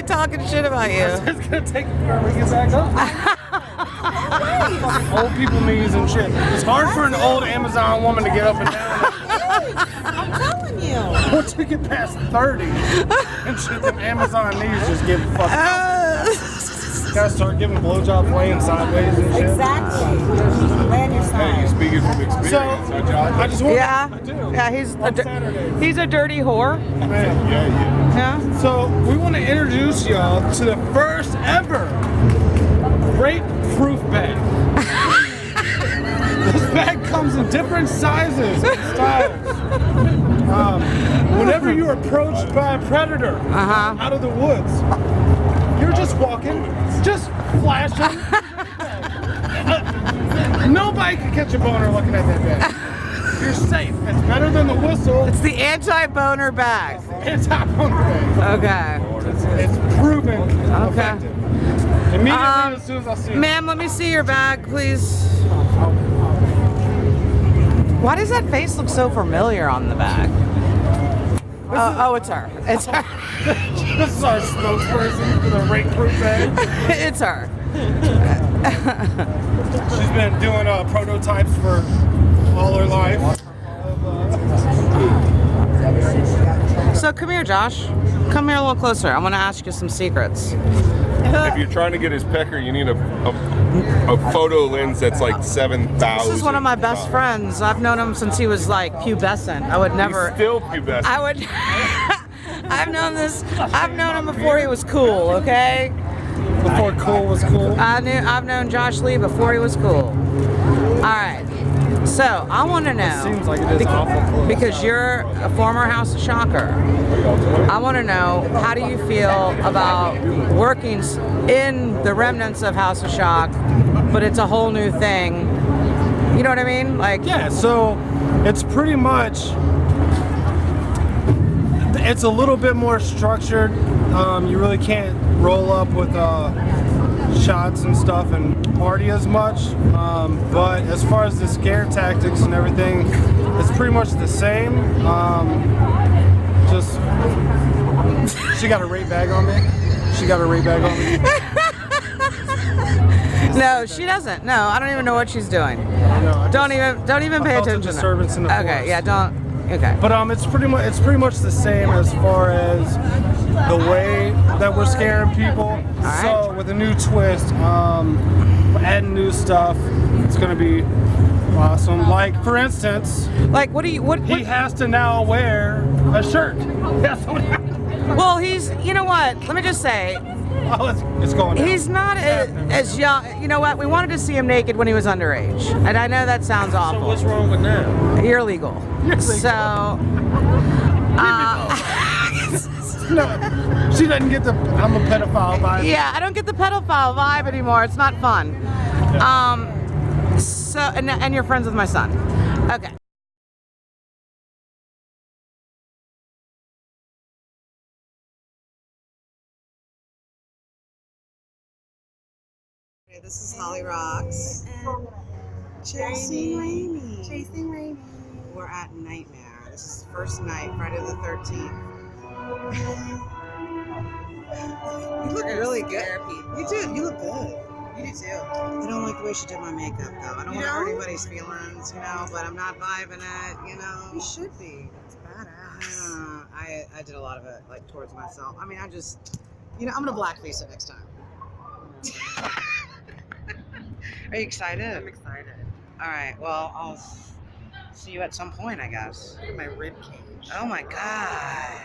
literally talking shit about you. It's gonna take forever to get back up. Fucking old people knees and shit. It's hard for an old Amazon woman to get up and down. I'm telling you. Once you get past 30 and shit, them Amazon knees just give fucking out. Gotta start giving blowjobs laying sideways and shit. Exactly. Lay on your Hey, side. you speaking from experience, So, huh, Josh? I just want Yeah. I do. Yeah, he's a dirty whore. Yeah. Yeah. So we want to introduce y'all to the first ever rape-proof bag. This bag comes in different sizes and styles. Whenever you're approached by a predator out of the woods, you're just walking, just flashing. Nobody can catch a boner looking at that bag. You're safe. It's better than the whistle. It's the anti-boner bag. Anti-boner bag. Okay. It's proven effective. Immediately as soon as I see it. Ma'am, let me see your bag, please. Why does that face look so familiar on the bag? Oh, it's her. It's her. This is our spokesperson for the rape-proof bag. It's her. She's been doing prototypes for all her life. So come here, Josh. Come here a little closer. I want to ask you some secrets. If you're trying to get his pecker, you need a photo lens that's like 7,000. This is one of my best friends. I've known him since he was like pubescent. I would never. He's still pubescent. I would. I've known him before he was cool. Okay. Before cool was cool. I've known Josh Lee before he was cool. All right. So I want to know. Seems like it is awful close. Because you're a former House of Shocker. I want to know, how do you feel about working in the remnants of House of Shock, but it's a whole new thing? You know what I mean? Like, Yeah, so it's pretty much, it's a little bit more structured. You really can't roll up with shots and stuff and party as much. But as far as the scare tactics and everything, it's pretty much the same. Just, she got a rape bag on me. She got a rape bag on me. no, she doesn't. No, I don't even know what she's doing. Don't even pay felt a attention. disturbance in the Okay, forest. yeah, don't. Okay. But it's pretty much the same as far as the way that we're scaring people. right. So with a new twist, adding new stuff, it's gonna be awesome. Like for instance, Like, what do you? What? he has to now wear a shirt. Well, he's. You know what? Let me just say, it's going down. he's not as young. You know what? We wanted to see him naked when he was underage, and I know that sounds awful. So what's wrong with that? You're legal. So. No, she doesn't get the I'm a pedophile vibe. Yeah, I don't get the pedophile vibe anymore. It's not fun. So, and you're friends with my son. Okay. This is Holly Rocks. Chasing Rainy. Chasing Rainy. We're at Nightmare. This is the first night, Friday the 13th. You look really good. You do. You look good. You do too. I don't like the way she did my makeup, though. I don't want to hurt anybody's feelings, but I'm not vibing it, You should be. It's badass. I did a lot of it, like, towards myself. I mean, I'm gonna blackface it next time. Are you excited? I'm excited. All right. Well, I'll see you at some point, I guess. Look at my rib cage. Oh my God.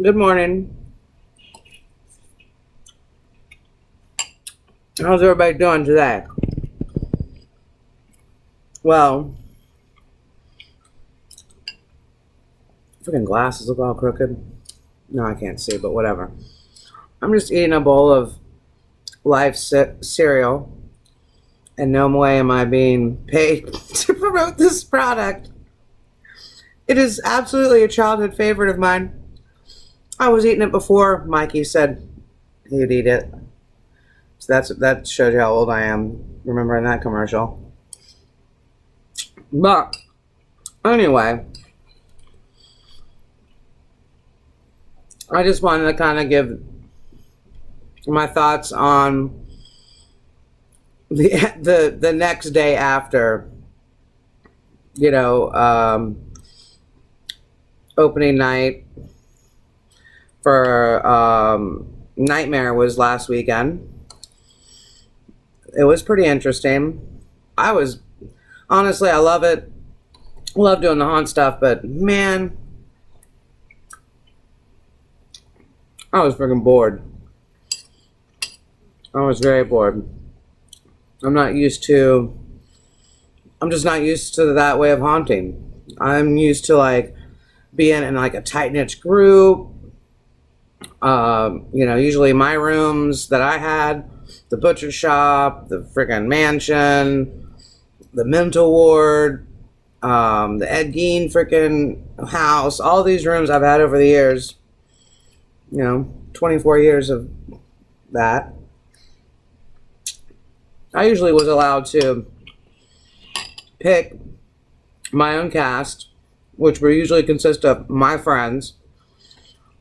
Good morning. How's everybody doing today? Well, freaking glasses look all crooked. No, I can't see, but whatever. I'm just eating a bowl of Life cereal, and no way am I being paid to promote this product. It is absolutely a childhood favorite of mine. I was eating it before Mikey said he'd eat it. So that shows you how old I am, remembering that commercial. But Anyway, I just wanted to kind of give my thoughts on the next day after, you know, opening night for Nightmare was last weekend. It was pretty interesting. Honestly, I love it. Love doing the haunt stuff, but man, I was freaking bored. I was very bored. I'm just not used to that way of haunting. I'm used to like being in like a tight-knit group. You know, usually my rooms that I had, the butcher shop, the freaking mansion, the mental ward, the Ed Gein freaking house, all these rooms I've had over the years. You know, 24 years of that. I usually was allowed to pick my own cast, which would usually consist of my friends.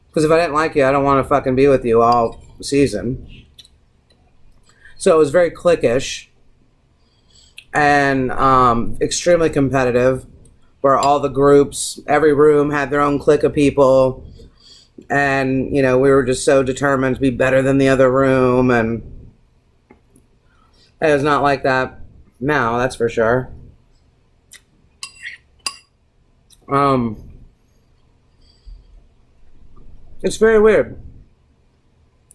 Because if I didn't like you, I don't want to fucking be with you all season. So it was very cliquish and extremely competitive, where all the groups, every room had their own clique of people. And, you know, we were just so determined to be better than the other room. And it was not like that now, that's for sure. It's very weird.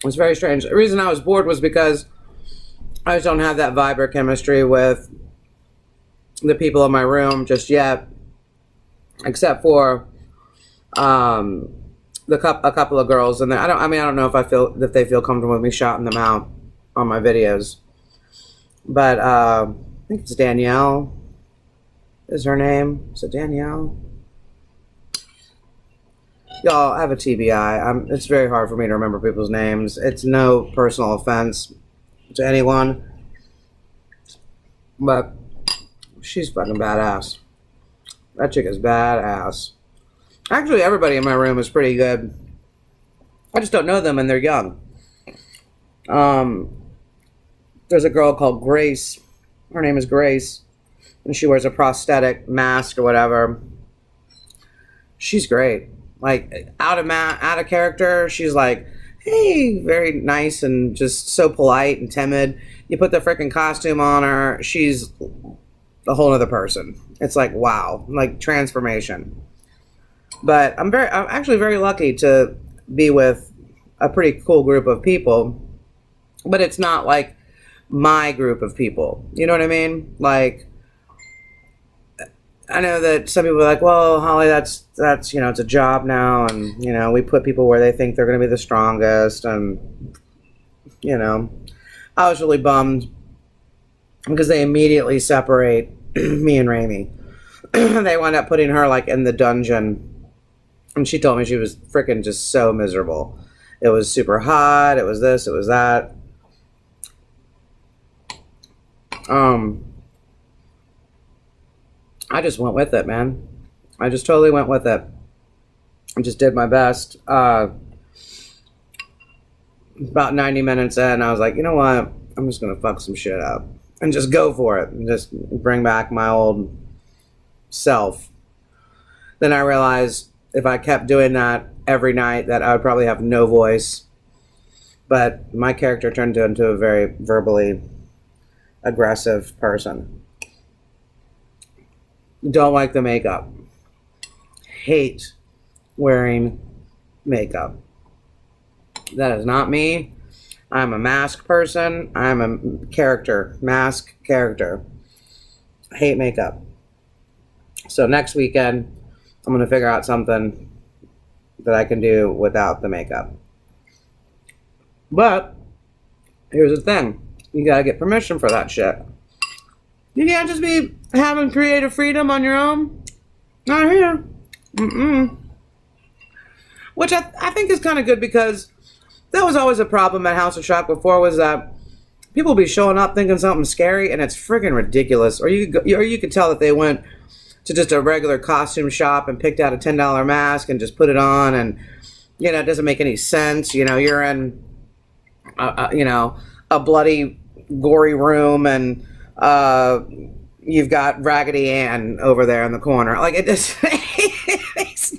It's very strange. The reason I was bored was because I just don't have that vibe or chemistry with the people in my room just yet, except for a couple of girls in there. I don't know if they feel comfortable with me shouting them out on my videos. But I think it's Danielle is her name. Is it Danielle? Y'all, I have a TBI. It's very hard for me to remember people's names. It's no personal offense to anyone, but she's fucking badass. That chick is badass. Actually, everybody in my room is pretty good. I just don't know them, and they're young. There's a girl called Grace. Her name is Grace, and she wears a prosthetic mask or whatever. She's great. Like, out of character, she's like, hey, very nice and just so polite and timid. You put the freaking costume on her, she's a whole other person. It's like, wow, like transformation. But I'm actually very lucky to be with a pretty cool group of people, but it's not like my group of people. You know what I mean? Like, I know that some people are like, well, Holly, that's you know, it's a job now, and, you know, we put people where they think they're going to be the strongest, and, you know, I was really bummed because they immediately separate me and Raimi. They wound up putting her, like, in the dungeon, and she told me she was freaking just so miserable. It was super hot, it was this, it was that. I just went with it, man. I just totally went with it. I just did my best. About 90 minutes in, I was like, you know what? I'm just going to fuck some shit up. And just go for it. And just bring back my old self. Then I realized if I kept doing that every night, that I would probably have no voice. But my character turned into a very verbally aggressive person. Don't like the makeup. Hate wearing makeup. That is not me. I'm a mask person. I'm a character. Mask character. Hate makeup. So next weekend, I'm going to figure out something that I can do without the makeup. But here's the thing. You got to get permission for that shit. You can't just be having creative freedom on your own. Not here. Which I think is kind of good, because that was always a problem at House of Shock before, was that people be showing up thinking something scary, and it's friggin' ridiculous. Or you could tell that they went to just a regular costume shop and picked out a $10 mask and just put it on, and you know, it doesn't make any sense. You know, you're in you know, a bloody gory room, and you've got Raggedy Ann over there in the corner. Like, it just makes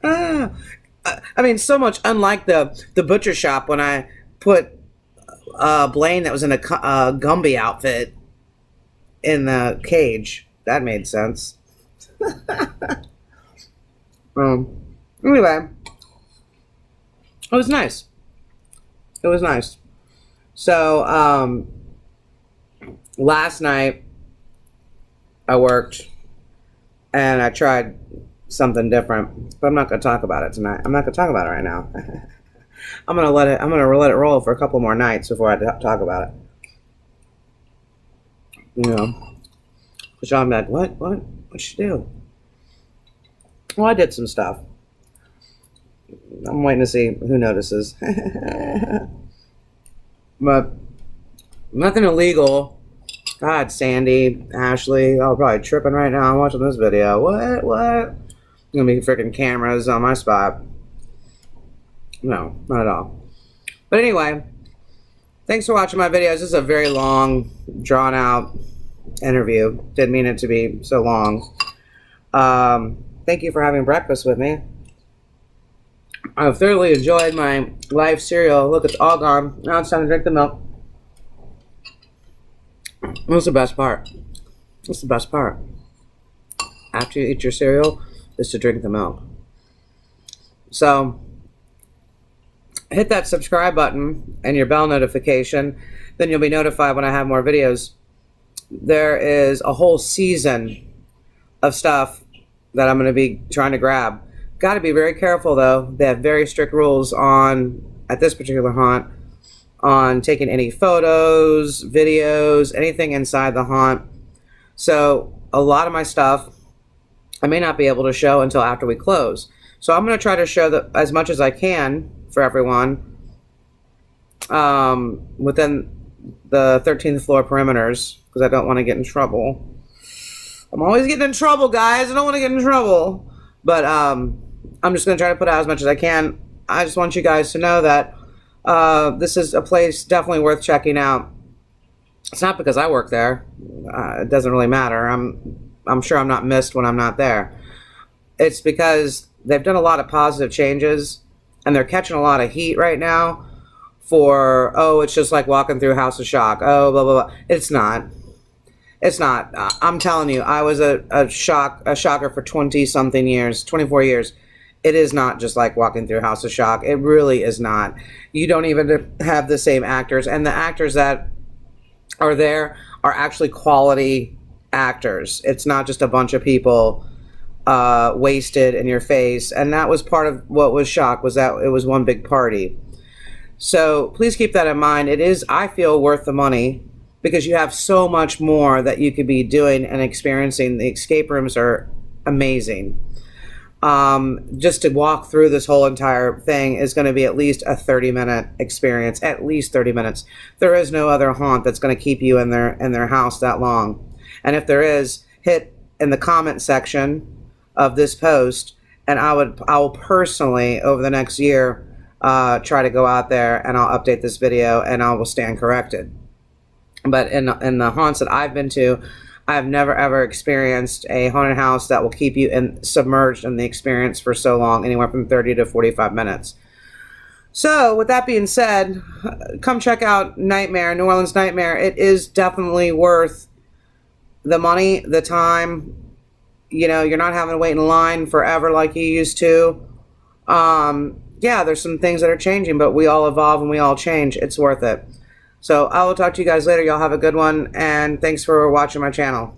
I mean, so much unlike the butcher shop when I put Blaine that was in a Gumby outfit in the cage. That made sense. Anyway, it was nice. It was nice. So, last night I worked and I tried something different, but I'm not going to talk about it tonight. I'm not going to talk about it right now. I'm going to let it roll for a couple more nights before I talk about it. You know, because I'm like, what'd you do? Well, I did some stuff. I'm waiting to see who notices. But nothing illegal. God, Sandy, Ashley, oh, probably tripping right now. I'm watching this video. What? Gonna be freaking cameras on my spot. No, not at all. But anyway, thanks for watching my videos. This is a very long, drawn out interview. Didn't mean it to be so long. Thank you for having breakfast with me. I've thoroughly enjoyed my live cereal. Look, it's all gone. Now it's time to drink the milk. What's the best part? What's the best part? After you eat your cereal, is to drink the milk. So, hit that subscribe button and your bell notification. Then you'll be notified when I have more videos. There is a whole season of stuff that I'm going to be trying to grab. Got to be very careful, though. They have very strict rules at this particular haunt, on taking any photos, videos, anything inside the haunt. So a lot of my stuff I may not be able to show until after we close. So I'm going to try to show as much as I can for everyone within the 13th floor perimeters, because I don't want to get in trouble. I'm always getting in trouble, guys. I don't want to get in trouble. But I'm just going to try to put out as much as I can. I just want you guys to know that this is a place definitely worth checking out. It's not because I work there. It doesn't really matter. I'm sure I'm not missed when I'm not there. It's because they've done a lot of positive changes, and they're catching a lot of heat right now for, oh, it's just like walking through House of Shock. Oh, blah, blah, blah. It's not. It's not. I'm telling you, I was a shocker for 20-something years, 24 years. It is not just like walking through House of Shock. It really is not. You don't even have the same actors, and the actors that are there are actually quality actors. It's not just a bunch of people wasted in your face. And that was part of what was Shock, was that it was one big party. So please keep that in mind. It is, I feel, worth the money, because you have so much more that you could be doing and experiencing. The escape rooms are amazing. Just to walk through this whole entire thing is going to be at least a 30-minute experience, at least 30 minutes. There is no other haunt that's going to keep you in their house that long. And if there is, hit in the comment section of this post, and I will personally, over the next year, try to go out there and I'll update this video and I will stand corrected. But in the haunts that I've been to, I've never ever experienced a haunted house that will keep you submerged in the experience for so long, anywhere from 30 to 45 minutes. So with that being said, come check out Nightmare, New Orleans Nightmare. It is definitely worth the money, the time. You know, you're not having to wait in line forever like you used to. Yeah, there's some things that are changing, but we all evolve and we all change. It's worth it. So I will talk to you guys later. Y'all have a good one, and thanks for watching my channel.